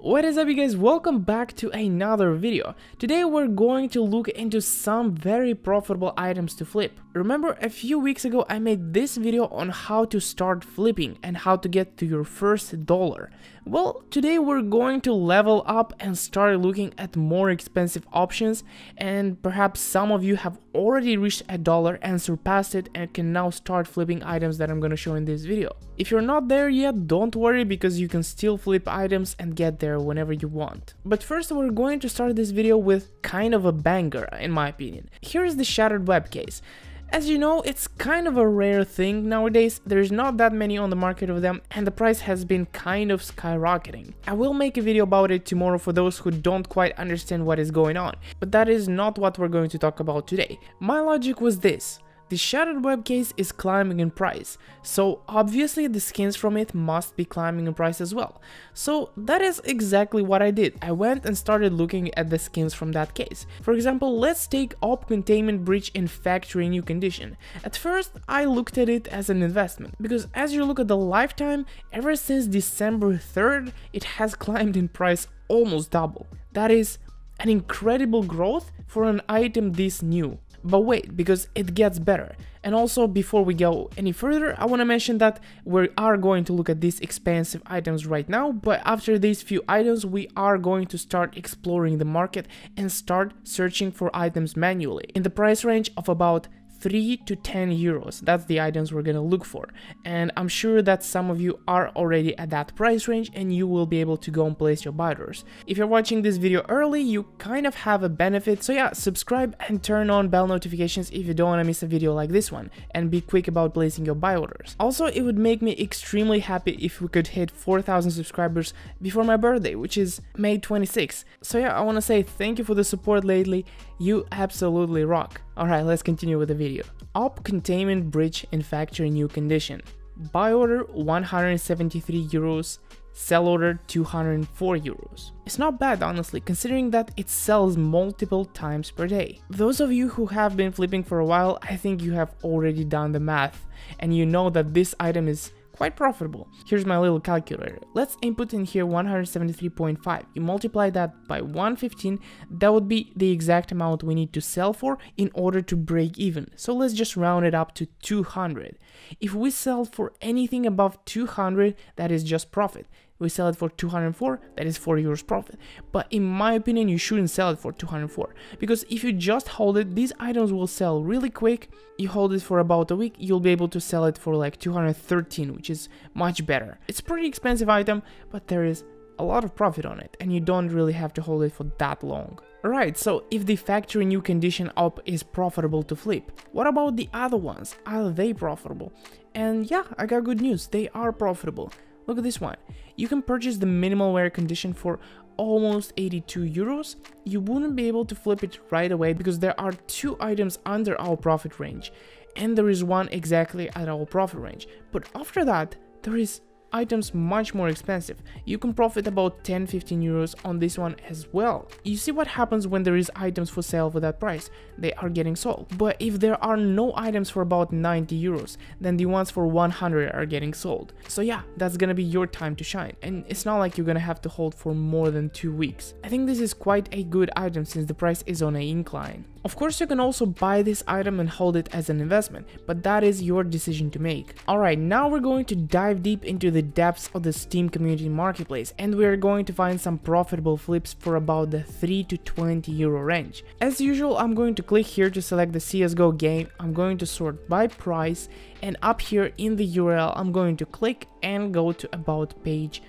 What is up, you guys? Welcome back to another video. Today we're going to look into some very profitable items to flip. Remember, a few weeks ago I made this video on how to start flipping and how to get to your first dollar. Well, today we're going to level up and start looking at more expensive options, and perhaps some of you have already reached $1 and surpassed it and can now start flipping items that I'm going to show in this video. If you're not there yet, don't worry, because you can still flip items and get there whenever you want. But first, we're going to start this video with kind of a banger, in my opinion. Here is the shattered web case. As you know, it's kind of a rare thing nowadays. There's not that many on the market of them, and the price has been kind of skyrocketing. I will make a video about it tomorrow for those who don't quite understand what is going on, but that is not what we're going to talk about today. My logic was this: the shattered web case is climbing in price, so obviously the skins from it must be climbing in price as well. So that is exactly what I did. I went and started looking at the skins from that case. For example, let's take AWP Containment Breach in factory new condition. At first, I looked at it as an investment, because as you look at the lifetime, ever since December 3rd, it has climbed in price almost double. That is an incredible growth for an item this new. But wait, because it gets better. And also, before we go any further, I want to mention that we are going to look at these expensive items right now, but after these few items we are going to start exploring the market and start searching for items manually in the price range of about 3 to 10 euros. That's the items we're gonna look for, and I'm sure that some of you are already at that price range and you will be able to go and place your buy orders. If you're watching this video early, you kind of have a benefit, so yeah, subscribe and turn on bell notifications if you don't want to miss a video like this one, and be quick about placing your buy orders. Also, it would make me extremely happy if we could hit 4,000 subscribers before my birthday, which is May 26th. So yeah, I want to say thank you for the support lately. You absolutely rock. Alright, let's continue with the video. AWP Containment Breach in factory new condition. Buy order 173 euros, sell order 204 euros. It's not bad, honestly, considering that it sells multiple times per day. Those of you who have been flipping for a while, I think you have already done the math, and you know that this item is quite profitable. Here's my little calculator. Let's input in here 173.5. You multiply that by 115, that would be the exact amount we need to sell for in order to break even. So let's just round it up to 200. If we sell for anything above 200, that is just profit. We sell it for 204, that is 4 euros profit. But in my opinion, you shouldn't sell it for 204, because if you just hold it, these items will sell really quick. You hold it for about a week, you'll be able to sell it for like 213, which is much better. It's a pretty expensive item, but there is a lot of profit on it, and you don't really have to hold it for that long. Alright, so if the factory new condition AWP is profitable to flip, what about the other ones? Are they profitable? And yeah, I got good news, they are profitable. Look at this one. You can purchase the minimal wear condition for almost 82 euros. You wouldn't be able to flip it right away because there are 2 items under our profit range, and there is one exactly at our profit range. But after that, there is items much more expensive. You can profit about 10-15 euros on this one as well. You see what happens when there is items for sale for that price? They are getting sold. But if there are no items for about 90 euros, then the ones for 100 are getting sold. So yeah, that's gonna be your time to shine, and it's not like you're gonna have to hold for more than 2 weeks. I think this is quite a good item since the price is on an incline. Of course, you can also buy this item and hold it as an investment, but that is your decision to make. Alright, now we're going to dive deep into the depths of the Steam community marketplace, and we're going to find some profitable flips for about the 3 to 20 euro range. As usual, I'm going to click here to select the CSGO game. I'm going to sort by price, and up here in the URL I'm going to click and go to about page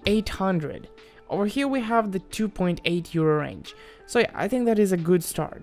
800. Over here we have the 2.8 euro range. So yeah, I think that is a good start.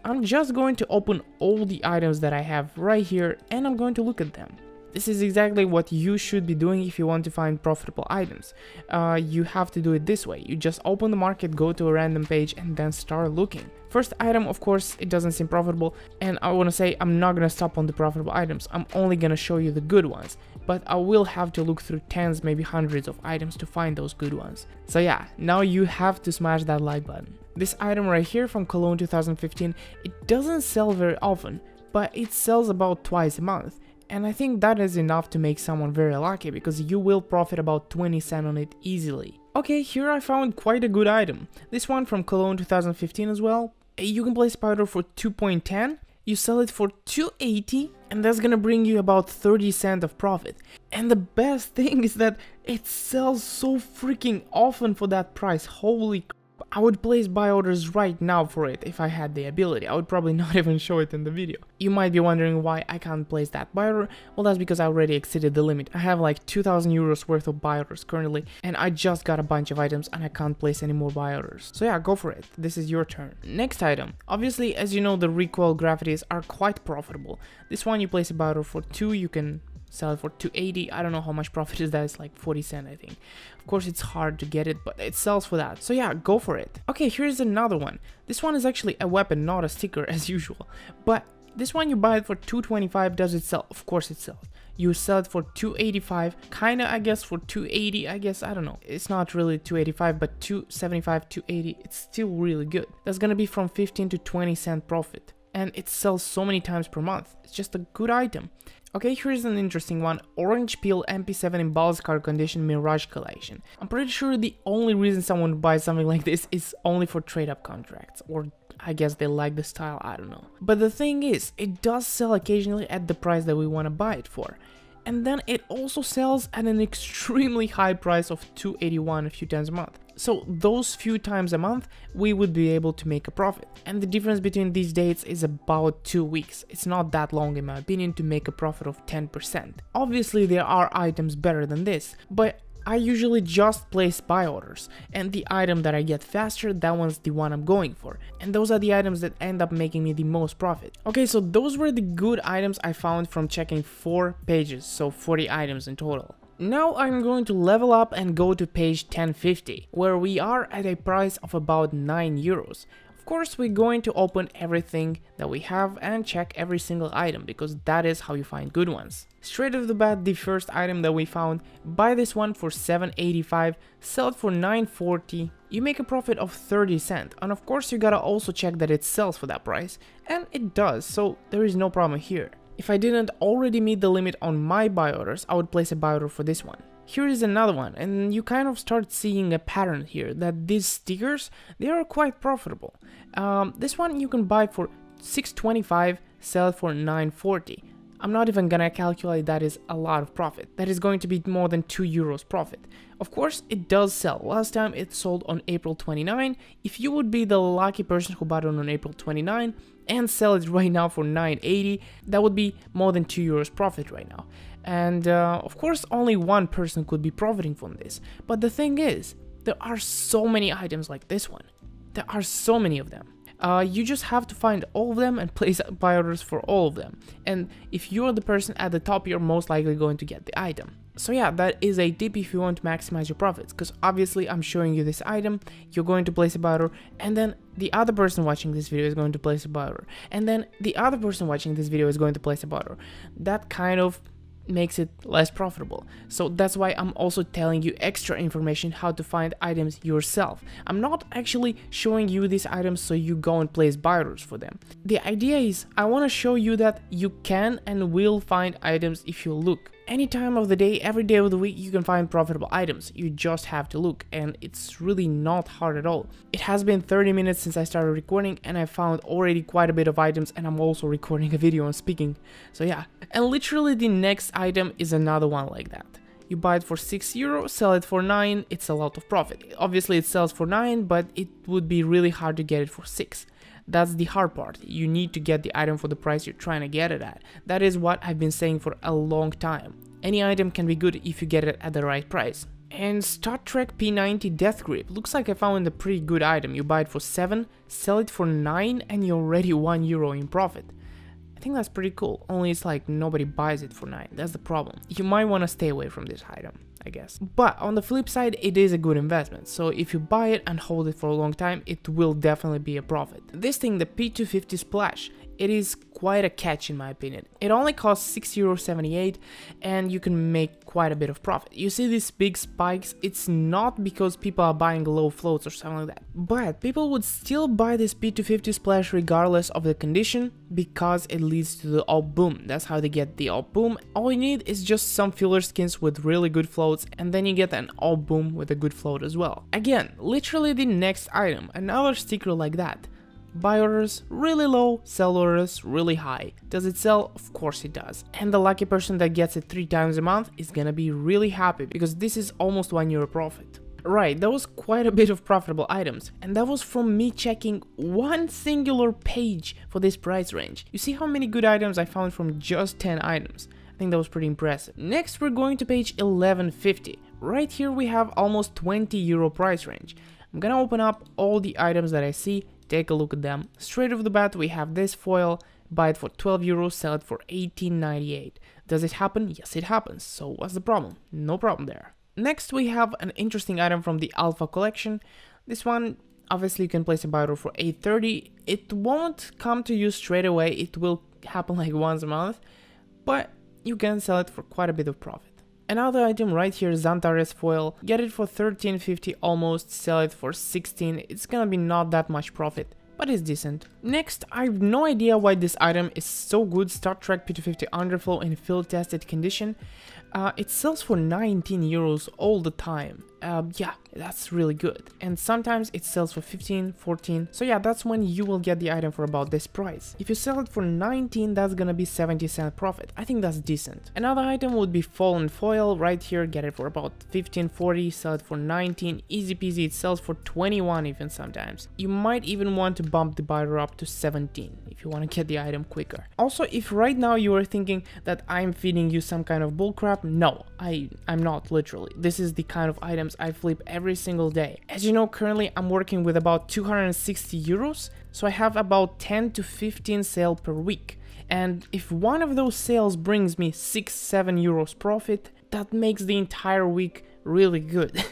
I'm just going to open all the items that I have right here, and I'm going to look at them. This is exactly what you should be doing if you want to find profitable items. You have to do it this way. You just open the market, go to a random page, and then start looking. First item, of course, it doesn't seem profitable, and I want to say I'm not going to stop on the profitable items. I'm only going to show you the good ones, but I will have to look through tens, maybe hundreds of items to find those good ones. So yeah, now you have to smash that like button. This item right here from Cologne 2015, it doesn't sell very often, but it sells about twice a month. And I think that is enough to make someone very lucky, because you will profit about 20 cents on it easily. Okay, here I found quite a good item. This one from Cologne 2015 as well. You can place a powder for 2.10, you sell it for 280, and that's gonna bring you about 30 cents of profit. And the best thing is that it sells so freaking often for that price. Holy crap. I would place buy orders right now for it if I had the ability. I would probably not even show it in the video. You might be wondering why I can't place that buy order. Well, that's because I already exceeded the limit. I have like 2,000 euros worth of buy orders currently, and I just got a bunch of items and I can't place any more buy orders. So yeah, go for it. This is your turn. Next item. Obviously, as you know, the recoil gravities are quite profitable. This one you place a buy order for 2, you can sell it for 280. I don't know how much profit is that. It's like 40 cents, I think. Of course, it's hard to get it, but it sells for that. So yeah, go for it. Okay, here's another one. This one is actually a weapon, not a sticker as usual. But this one you buy it for 225. Does it sell? Of course it sells. You sell it for 285, kinda, I guess, for 280, I guess, I don't know. It's not really 285, but 275, 280, it's still really good. That's gonna be from 15 to 20 cent profit. And it sells so many times per month. It's just a good item. Okay, here's an interesting one. Orange Peel MP7 in Balscar Condition Mirage Collection. I'm pretty sure the only reason someone would buy something like this is only for trade-up contracts, or I guess they like the style, I don't know. But the thing is, it does sell occasionally at the price that we want to buy it for. And then it also sells at an extremely high price of 281 a few times a month. So those few times a month, we would be able to make a profit. And the difference between these dates is about 2 weeks. It's not that long in my opinion to make a profit of 10%. Obviously there are items better than this, but I usually just place buy orders, and the item that I get faster, that one's the one I'm going for. And those are the items that end up making me the most profit. Okay, so those were the good items I found from checking 4 pages, so 40 items in total. Now I'm going to level up and go to page 1050, where we are at a price of about 9 euros. Of course, we're going to open everything that we have and check every single item, because that is how you find good ones. Straight off the bat, the first item that we found, buy this one for 7.85, sell it for 9.40, you make a profit of 30 cents, and of course you gotta also check that it sells for that price, and it does, so there is no problem here. If I didn't already meet the limit on my buy orders, I would place a buy order for this one. Here is another one, and you kind of start seeing a pattern here, that these stickers, they are quite profitable. This one you can buy for 6.25, sell it for 9.40. I'm not even gonna calculate that is a lot of profit. That is going to be more than 2 euros profit. Of course, it does sell. Last time it sold on April 29. If you would be the lucky person who bought it on April 29 and sell it right now for 9.80, that would be more than 2 euros profit right now. And of course, only one person could be profiting from this. But the thing is, there are so many items like this one. There are so many of them. You just have to find all of them and place buy orders for all of them. And if you're the person at the top, you're most likely going to get the item. So yeah, that is a tip if you want to maximize your profits, because obviously I'm showing you this item, you're going to place a buy order, and then the other person watching this video is going to place a buy order, and then the other person watching this video is going to place a buy order. That kind of makes it less profitable. So that's why I'm also telling you extra information how to find items yourself. I'm not actually showing you these items so you go and place buy orders for them. The idea is I want to show you that you can and will find items if you look. Any time of the day, every day of the week, you can find profitable items. You just have to look, and it's really not hard at all. It has been 30 minutes since I started recording, and I found already quite a bit of items, and I'm also recording a video and speaking. So yeah, and literally the next item is another one like that. You buy it for 6 euros, sell it for 9, it's a lot of profit. Obviously it sells for 9, but it would be really hard to get it for 6. That's the hard part. You need to get the item for the price you're trying to get it at. That is what I've been saying for a long time. Any item can be good if you get it at the right price. And Star Trek P90 Death Grip. Looks like I found a pretty good item. You buy it for 7, sell it for 9, and you're already 1 euro in profit. I think that's pretty cool, only it's like nobody buys it for 9, that's the problem. You might want to stay away from this item, I guess. But on the flip side, it is a good investment, so if you buy it and hold it for a long time, it will definitely be a profit. This thing, the P250 Splash, it is quite a catch in my opinion. It only costs €6.78 and you can make quite a bit of profit. You see these big spikes, it's not because people are buying low floats or something like that, but people would still buy this P250 splash regardless of the condition because it leads to the AWP boom. That's how they get the AWP boom. All you need is just some filler skins with really good floats, and then you get an AWP boom with a good float as well. Again, literally the next item, another sticker like that. Buy orders really low, sell orders really high. Does it sell? Of course it does. And the lucky person that gets it 3 times a month is gonna be really happy because this is almost €1 profit. Right, that was quite a bit of profitable items, and that was from me checking one singular page for this price range. You see how many good items I found from just 10 items? I think that was pretty impressive. Next we're going to page 1150. Right here we have almost €20 price range. I'm gonna open up all the items that I see, take a look at them. Straight off the bat we have this foil, buy it for €12, sell it for $18.98. Does it happen? Yes, it happens. So what's the problem? No problem there. Next we have an interesting item from the Alpha collection. This one, obviously you can place a buy order for $8.30. It won't come to you straight away, it will happen like once a month, but you can sell it for quite a bit of profit. Another item right here, Xantares foil, get it for $13.50 almost, sell it for $16. It's gonna be not that much profit, but it's decent. Next, I have no idea why this item is so good. Star Trek P250 underflow in field tested condition. It sells for €19 all the time. Yeah, that's really good. And sometimes it sells for 15, 14. So yeah, that's when you will get the item for about this price. If you sell it for 19, that's gonna be 70-cent profit. I think that's decent. Another item would be Fallen foil. Right here, get it for about 15, 40, sell it for 19. Easy peasy, it sells for 21 even sometimes. You might even want to bump the buyer up to 17 if you want to get the item quicker. Also, if right now you are thinking that I'm feeding you some kind of bullcrap, no, I'm not literally. This is the kind of items I flip every single day. As you know, currently I'm working with about €260, so I have about 10 to 15 sales per week. And if one of those sales brings me €6-7 profit, that makes the entire week really good.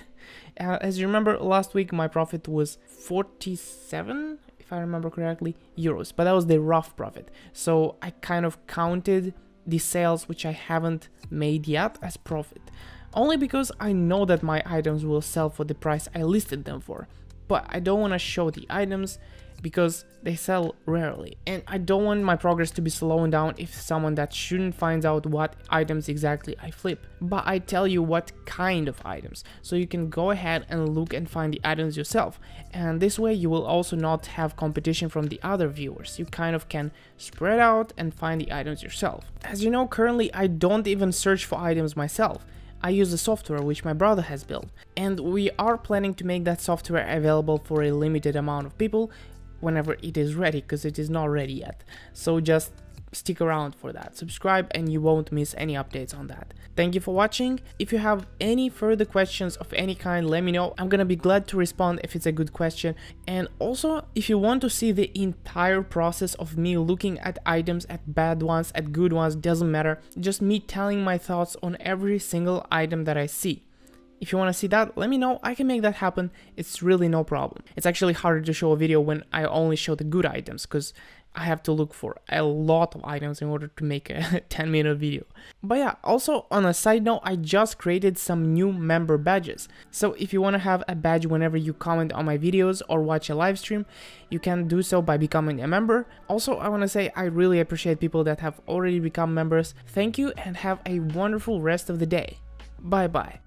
As you remember, last week my profit was 47, if I remember correctly, euros, but that was the rough profit. So I kind of counted the sales which I haven't made yet as profit, only because I know that my items will sell for the price I listed them for, but I don't want to show the items because they sell rarely, and I don't want my progress to be slowing down if someone that shouldn't finds out what items exactly I flip. But I tell you what kind of items, so you can go ahead and look and find the items yourself, and this way you will also not have competition from the other viewers. You kind of can spread out and find the items yourself. As you know, currently I don't even search for items myself. I use the software which my brother has built, and we are planning to make that software available for a limited amount of people whenever it is ready, because it is not ready yet. So just stick around for that, subscribe and you won't miss any updates on that. Thank you for watching. If you have any further questions of any kind, let me know. I'm gonna be glad to respond if it's a good question. And also, if you want to see the entire process of me looking at items, at bad ones, at good ones, doesn't matter, just me telling my thoughts on every single item that I see. If you want to see that, let me know, I can make that happen, it's really no problem. It's actually harder to show a video when I only show the good items, because I have to look for a lot of items in order to make a 10-minute video. But yeah, also on a side note, I just created some new member badges. So if you want to have a badge whenever you comment on my videos or watch a live stream, you can do so by becoming a member. Also, I want to say I really appreciate people that have already become members. Thank you and have a wonderful rest of the day. Bye bye.